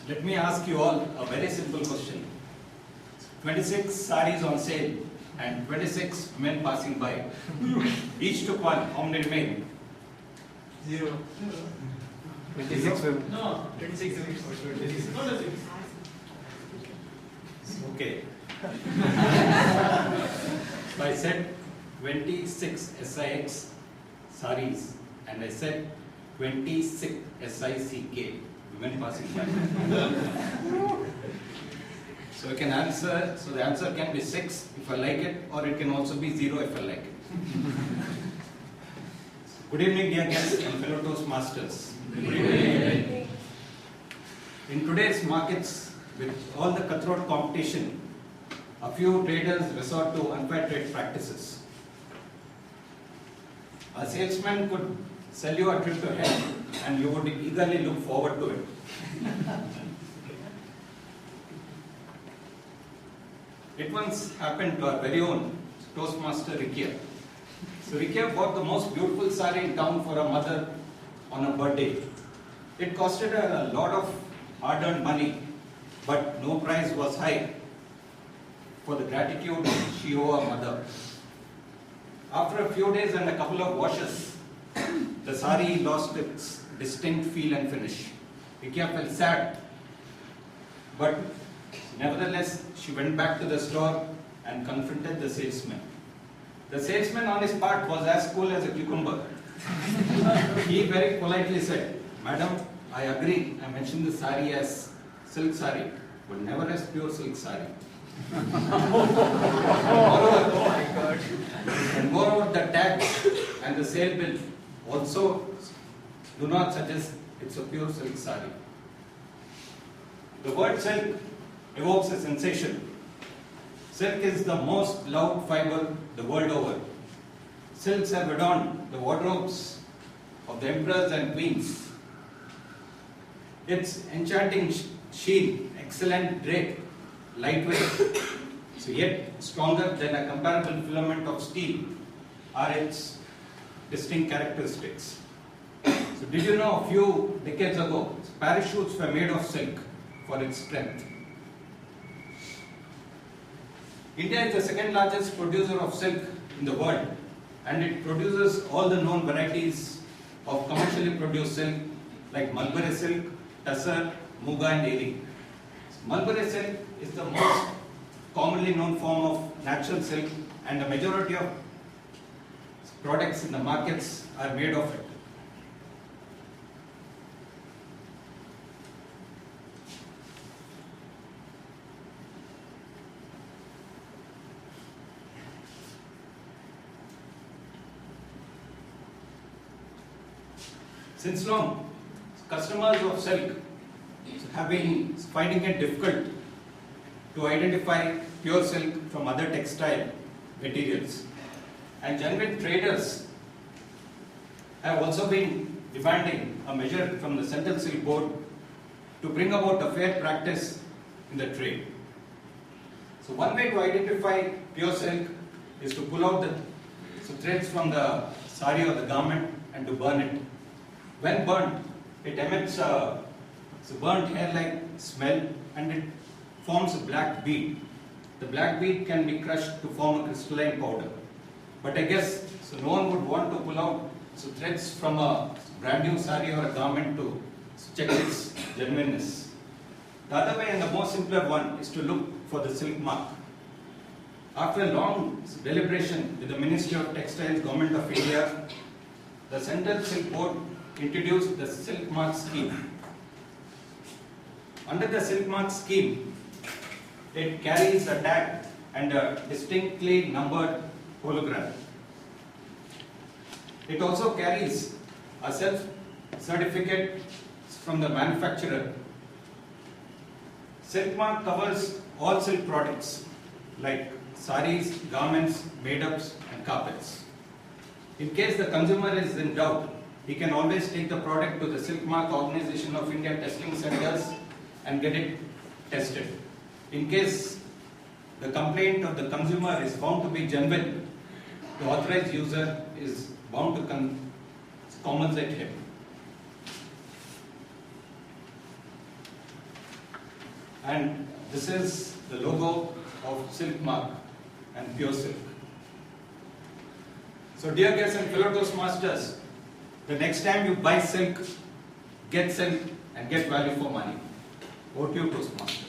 Let me ask you all a very simple question. 26 saris on sale and 26 men passing by. Each took one. How many remain? 0. 26 women. No, 26. Okay. So I said 26 SIX saris and I said 26 SICK women passing by. So you can answer, so the answer can be 6 if I like it, or it can also be 0 if I like it. Good evening, dear guests and fellow Toastmasters. Good evening. In today's markets, with all the cutthroat competition, a few traders resort to unfair trade practices. A salesman could sell you a trip to hell and you would eagerly look forward to it. It once happened to our very own Toastmaster Rikia. So Rikia bought the most beautiful sari in town for her mother on her birthday. It costed her a lot of hard-earned money, but no price was high for the gratitude she owed her mother. After a few days and a couple of washes, the sari lost its distinct feel and finish. Rikia felt sad, but nevertheless, she went back to the store and confronted the salesman. The salesman on his part was as cool as a cucumber. He very politely said, "Madam, I agree, I mentioned the sari as silk sari, but never as pure silk sari. Moreover, the tag and the sale bill also do not suggest it's a pure silk sari." The word silk evokes a sensation. Silk is the most loved fiber the world over. Silks have adorned the wardrobes of the emperors and queens. Its enchanting sheen, excellent drape, lightweight, so yet stronger than a comparable filament of steel, are its distinct characteristics. So did you know a few decades ago, parachutes were made of silk for its strength? India is the second largest producer of silk in the world, and it produces all the known varieties of commercially produced silk like mulberry silk, tussar, muga and eri. Mulberry silk is the most commonly known form of natural silk, and the majority of products in the markets are made of it. Since long, customers of silk have been finding it difficult to identify pure silk from other textile materials. And genuine traders have also been demanding a measure from the Central Silk Board to bring about a fair practice in the trade. So one way to identify pure silk is to pull out the threads from the sari or the garment and to burn it. When burnt, it emits a burnt hair-like smell and it forms a black bead. The black bead can be crushed to form a crystalline powder. But I guess no one would want to pull out threads from a brand new sari or a garment to check its genuineness. The other way and the more simpler one is to look for the silk mark. After a long deliberation with the Ministry of Textiles, Government of India, the Central Silk Board introduced the Silk Mark scheme. Under the Silk Mark scheme, it carries a tag and a distinctly numbered hologram. It also carries a self-certificate from the manufacturer. Silk Mark covers all silk products like saris, garments, made-ups and carpets. In case the consumer is in doubt, he can always take the product to the Silk Mark Organization of India testing centers and get it tested. In case the complaint of the consumer is found to be genuine, the authorized user is bound to compensate him. And this is the logo of Silk Mark and Pure Silk. So dear guests and fellow Toastmasters, the next time you buy silk, get silk and get value for money. Over to you, Toastmasters.